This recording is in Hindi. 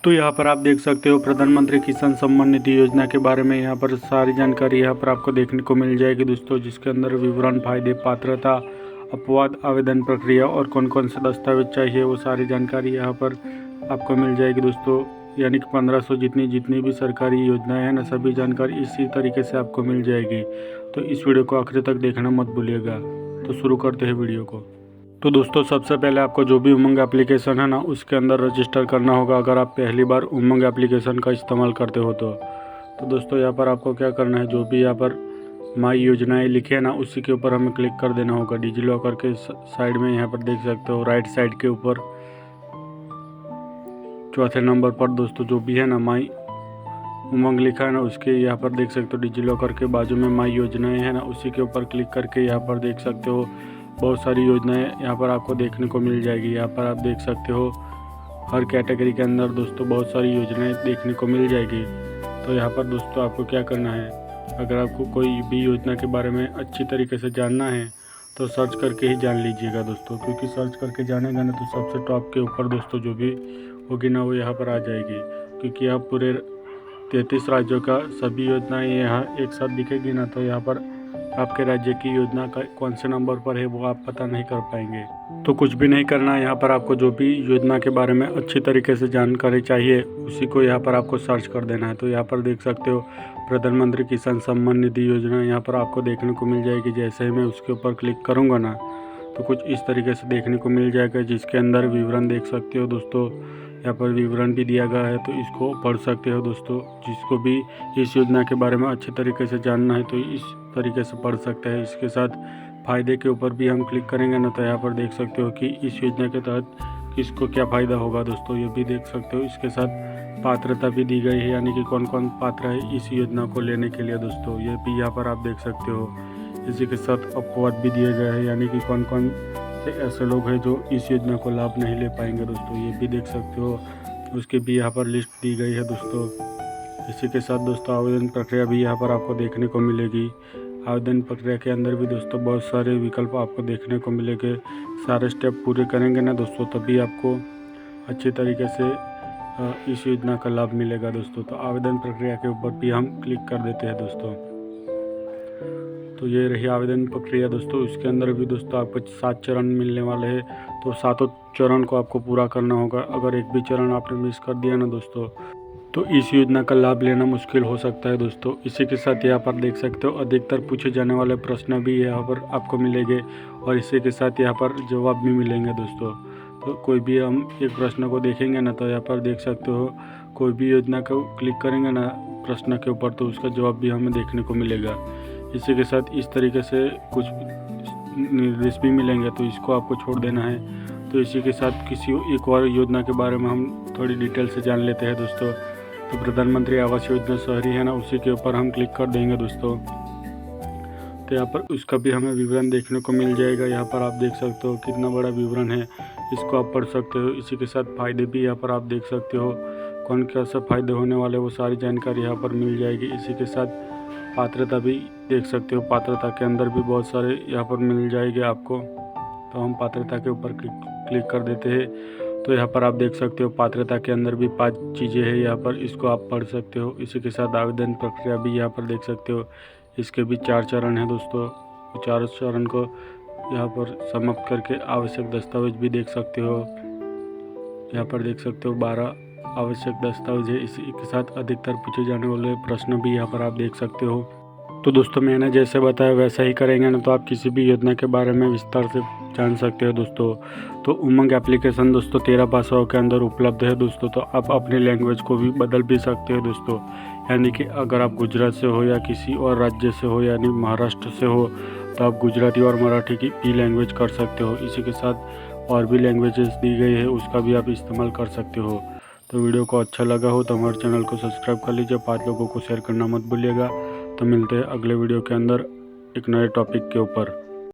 तो यहाँ पर आप देख सकते हो प्रधानमंत्री किसान सम्मान निधि योजना के बारे में यहाँ पर सारी जानकारी यहाँ पर आपको देखने को मिल जाएगी दोस्तों, जिसके अंदर विवरण, फायदे, पात्रता, अपवाद, आवेदन प्रक्रिया और कौन कौन से दस्तावेज चाहिए वो सारी जानकारी यहाँ पर आपको मिल जाएगी दोस्तों। यानी कि 1500 जितनी भी सरकारी योजनाएं हैं ना, सभी जानकारी इसी तरीके से आपको मिल जाएगी। तो इस वीडियो को आखिर तक देखना मत भूलिएगा। तो शुरू करते हैं वीडियो को। तो दोस्तों सबसे पहले आपको जो भी उमंग एप्लीकेशन है ना, उसके अंदर रजिस्टर करना होगा अगर आप पहली बार उमंग एप्लीकेशन का इस्तेमाल करते हो तो दोस्तों यहाँ पर आपको क्या करना है, जो भी यहाँ पर माई योजनाएं लिखे हैं ना, उसी के ऊपर हमें क्लिक कर देना होगा। डिजी लॉकर के साइड में यहाँ पर देख सकते हो, राइट साइड के ऊपर चौथे नंबर पर दोस्तों जो भी है ना माई उमंग लिखा है ना, उसके यहाँ पर देख सकते हो डिजी लॉकर के बाजू में माई योजनाएं है ना, उसी के ऊपर क्लिक करके यहाँ पर देख सकते हो बहुत सारी योजनाएं यहाँ पर आपको देखने को मिल जाएगी। यहाँ पर आप देख सकते हो हर कैटेगरी के अंदर दोस्तों बहुत सारी योजनाएं देखने को मिल जाएगी। तो यहाँ पर दोस्तों आपको क्या करना है, अगर आपको कोई भी योजना के बारे में अच्छी तरीके से जानना है तो सर्च करके ही जान लीजिएगा दोस्तों, क्योंकि सर्च करके जानेगा ना तो सबसे टॉप के ऊपर दोस्तों जो भी होगी ना वो यहाँ पर आ जाएगी। क्योंकि आप पूरे 33 राज्यों का सभी योजनाएं यहाँ एक साथ दिखेगी ना, तो यहाँ पर आपके राज्य की योजना का कौन से नंबर पर है वो आप पता नहीं कर पाएंगे। तो कुछ भी नहीं करना है, यहाँ पर आपको जो भी योजना के बारे में अच्छी तरीके से जानकारी चाहिए उसी को यहाँ पर आपको सर्च कर देना है। तो यहाँ पर देख सकते हो प्रधानमंत्री किसान सम्मान निधि योजना यहाँ पर आपको देखने को मिल जाएगी। जैसे ही मैं उसके ऊपर क्लिक करूँगा ना तो कुछ इस तरीके से देखने को मिल जाएगा, जिसके अंदर विवरण देख सकते हो दोस्तों। यहाँ पर विवरण भी दिया गया है तो इसको पढ़ सकते हो दोस्तों। जिसको भी इस योजना के बारे में अच्छे तरीके से जानना है तो इस तरीके से पढ़ सकते हैं। इसके साथ फ़ायदे के ऊपर भी हम क्लिक करेंगे ना तो यहाँ पर देख सकते हो कि इस योजना के तहत किसको क्या फ़ायदा होगा दोस्तों, ये भी देख सकते हो। इसके साथ पात्रता भी दी गई है, यानी कि कौन कौन पात्र है इस योजना को लेने के लिए दोस्तों, ये भी यहाँ पर आप देख सकते हो। इसी के साथ अपवाद भी दिए गए हैं, यानी कि कौन कौन से ऐसे लोग हैं जो इस योजना को लाभ नहीं ले पाएंगे दोस्तों, ये भी देख सकते हो। उसकी भी यहाँ पर लिस्ट दी गई है दोस्तों। इसी के साथ दोस्तों आवेदन प्रक्रिया भी यहाँ पर आपको देखने को मिलेगी। आवेदन प्रक्रिया के अंदर भी दोस्तों बहुत सारे विकल्प आपको देखने को मिलेंगे। सारे स्टेप पूरे करेंगे ना दोस्तों तभी आपको अच्छी तरीके से इस योजना का लाभ मिलेगा दोस्तों। तो आवेदन प्रक्रिया के ऊपर भी हम क्लिक कर देते हैं दोस्तों। तो ये रही आवेदन प्रक्रिया दोस्तों। इसके अंदर भी दोस्तों आपको 7 चरण मिलने वाले हैं, तो सातों चरण को आपको पूरा करना होगा। अगर एक भी चरण आपने मिस कर दिया ना दोस्तों तो इस योजना का लाभ लेना मुश्किल हो सकता है दोस्तों। इसी के साथ यहाँ पर देख सकते हो अधिकतर पूछे जाने वाले प्रश्न भी यहाँ पर आपको मिलेंगे और इसी के साथ यहाँ पर जवाब भी मिलेंगे दोस्तों। तो कोई भी हम एक प्रश्न को देखेंगे ना तो यहाँ पर देख सकते हो कोई भी योजना को क्लिक करेंगे ना प्रश्न के ऊपर तो उसका जवाब भी हमें देखने को मिलेगा। इसी के साथ इस तरीके से कुछ निर्देश भी मिलेंगे तो इसको आपको छोड़ देना है। तो इसी के साथ किसी एक और योजना के बारे में हम थोड़ी डिटेल से जान लेते हैं दोस्तों। तो प्रधानमंत्री आवास योजना शहरी है ना, उसी के ऊपर हम क्लिक कर देंगे दोस्तों। तो यहाँ पर उसका भी हमें विवरण देखने को मिल जाएगा। यहाँ पर आप देख सकते हो कितना बड़ा विवरण है, इसको आप पढ़ सकते हो। इसी के साथ फ़ायदे भी यहाँ पर आप देख सकते हो, कौन क्या सब फ़ायदे होने वाले वो सारी जानकारी यहाँ पर मिल जाएगी। इसी के साथ पात्रता भी देख सकते हो, पात्रता के अंदर भी बहुत सारे यहाँ पर मिल जाएंगे आपको। तो हम पात्रता के ऊपर क्लिक कर देते हैं। तो यहाँ पर आप देख सकते हो पात्रता के अंदर भी 5 चीज़ें हैं यहाँ पर, इसको आप पढ़ सकते हो। इसी के साथ आवेदन प्रक्रिया भी यहाँ पर देख सकते हो, इसके भी 4 चरण हैं दोस्तों। 4 चरण को यहाँ पर समाप्त करके आवश्यक दस्तावेज भी देख सकते हो। यहाँ पर देख सकते हो 12 आवश्यक दस्तावेज है। इसी के साथ अधिकतर पूछे जाने वाले प्रश्न भी यहाँ पर आप देख सकते हो। तो दोस्तों मैंने जैसे बताया वैसा ही करेंगे ना तो आप किसी भी योजना के बारे में विस्तार से जान सकते हो दोस्तों। तो उमंग एप्लीकेशन दोस्तों 13 भाषाओं के अंदर उपलब्ध है दोस्तों। तो आप अपनी लैंग्वेज को भी बदल भी सकते हो दोस्तों, यानी कि अगर आप गुजरात से हो या किसी और राज्य से हो, यानी महाराष्ट्र से हो, तो आप गुजराती और मराठी की भी लैंग्वेज कर सकते हो। इसी के साथ और भी लैंग्वेजेस दी गई है उसका भी आप इस्तेमाल कर सकते हो। तो वीडियो को अच्छा लगा हो तो हमारे चैनल को सब्सक्राइब कर लीजिए, 5 लोगों को शेयर करना मत भूलिएगा। तो मिलते हैं अगले वीडियो के अंदर एक नए टॉपिक के ऊपर।